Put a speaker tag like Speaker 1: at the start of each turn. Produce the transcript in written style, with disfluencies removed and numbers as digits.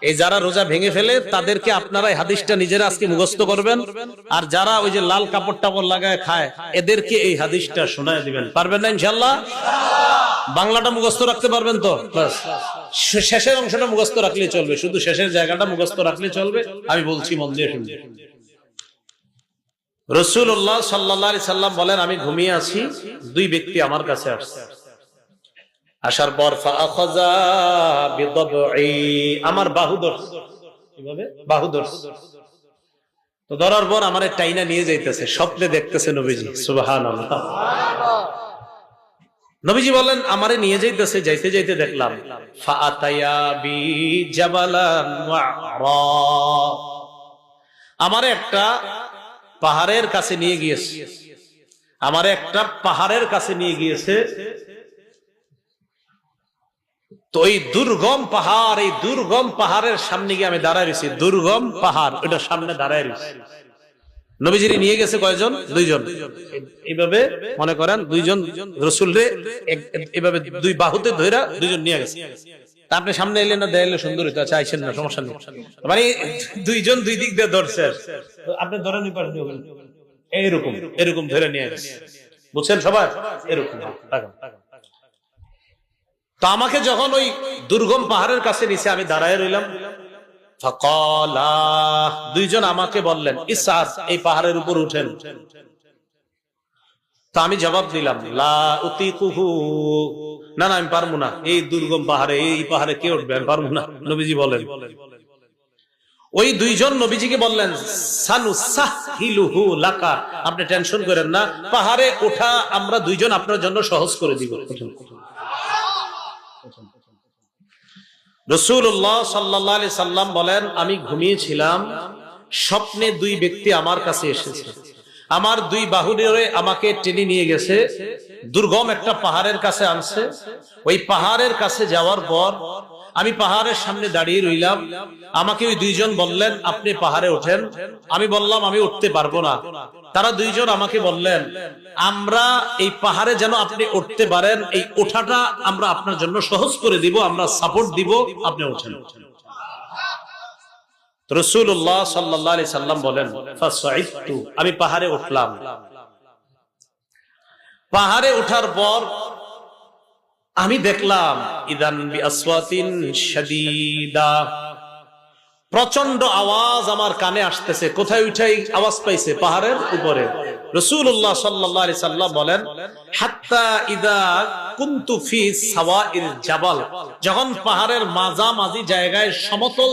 Speaker 1: এই যারা রোজা ভেঙে ফেলে তাদেরকে আপনারা এই হাদিসটা নিজেরা আজকে মুখস্থ করবেন, আর যারা ওই যে লাল কাপড় টাপড় লাগায় খায় এদেরকে এই হাদিসটা শোনায় দিবেন। পারবেন না ইনশাআল্লাহ? বাংলাটা মুখস্থ রাখতে পারবেন তো? বাস, শেষের অংশটা মুখস্থ রাখলেই চলবে, শুধু শেষের জায়গাটা মুখস্থ রাখলেই চলবে। আমি বলছি, মন দিয়ে শুনবেন। রাসূলুল্লাহ সাল্লাল্লাহু আলাইহি সাল্লাম বলেন, আমি ঘুমিয়ে আছি, দুই ব্যক্তি আমার কাছে আসছে। আসার পর ফাআখাযা বিদবঈ, আমার বাহু ধরছে, কিভাবে বাহু ধরছে। তো ধরার পর আমার টাইনা নিয়ে যাইতেছে, স্বপ্নে দেখতেছে নবীজি। সুবহানাল্লাহ। নবীজি বলেন, আমারে নিয়ে যাইতেছে, যাইতে যাইতে দেখলাম ফাআতায়া বি জাবালান ওয়া'রা, আমারে একটা পাহাড়ের কাছে নিয়ে গিয়েছে, আমারে একটা পাহাড়ের কাছে নিয়ে গিয়েছে। তো এই দুর্গম পাহাড়, এই দুর্গম পাহাড়ের সামনে গিয়ে আমি দাঁড়ায় রয়েছি। দুর্গম পাহাড়, ওটার সামনে দাঁড়ায় রয়েছি। নবীজির নিয়ে গেছে কয়জন? দুইজন। এইভাবে মনে করেন দুইজন রাসূলরে এইভাবে দুই বাহুতে ধইরা দুইজন নিয়ে গেছে। তা আপনি সামনে এলেন না, দেয়ালে সুন্দর হইতো, আচ্ছা আইছেন না, সমস্যা নেই। মানে দুইজন দুই দিক দিয়ে ধরছে, আপনি ধরে নিতে পারেন এইরকম, এরকম ধরে নিয়ে গেছে। বুঝছেন সবাই? এরকম। তা আমাকে যখন ওই দুর্গম পাহাড়ের কাছে নিচে আমি দাঁড়ায় রইলাম, ফাকালা, দুইজন আমাকে বললেন, ইসআদ, এই পাহাড়ের উপর উঠেন। তা আমি জবাব দিলাম, লা উতিকুহু, না না আমি পারবো না, এই দুর্গম পাহাড়ে, এই পাহাড়ে কে উঠবে, আমি পারবো না। নবীজি বলেন, ওই দুইজন নবীজিকে বললেন, সানুসাহিলুহু লাকা, আপনি টেনশন করেন না, পাহাড়ে ওঠা আমরা দুইজন আপনার জন্য সহজ করে দিব। রাসূলুল্লাহ সাল্লাল্লাহু আলাইহি সাল্লাম বলেন, আমি ঘুমিয়েছিলাম, স্বপ্নে দুই ব্যক্তি আমার কাছে এসেছে, আমার দুই বাহু ধরে আমাকে টেনে নিয়ে গেছে, দুর্গম একটা পাহাড়ের কাছে আনছে। ওই পাহাড়ের কাছে যাওয়ার পর আমি পাহাড়ের সামনে দাঁড়িয়ে রইলাম। আমাকে ওই দুইজন বললেন, আপনি পাহাড়ে ওঠেন। আমি বললাম, আমি উঠতে পারবো না। তারা দুইজন আমাকে বললেন, আমরা এই পাহাড়ে যেন আপনি উঠতে পারেন, এই ওঠাটা আমরা আপনার জন্য সহজ করে দিব, আমরা সাপোর্ট দিব, আপনি ওঠেন। রাসূলুল্লাহ সাল্লাল্লাহু আলাইহি সাল্লাম বলেন, ফাসাইতু, আমি পাহাড়ে উঠলাম। পাহাড়ে ওঠার পর আমি দেখলাম, ইদান বিআসওয়াতিন শাদীদা, প্রচন্ড আওয়াজ আমার কানে আসতেছে। কোথায় উঠাই আওয়াজ পাইছে? পাহাড়ের উপরে। রাসূলুল্লাহ সাল্লাল্লাহু আলাইহি সাল্লাম বলেন, হাত্তা ইদা কুনতু ফি সাওয়াইল জাবাল, যখন পাহাড়ের মাঝামাঝি জায়গায় সমতল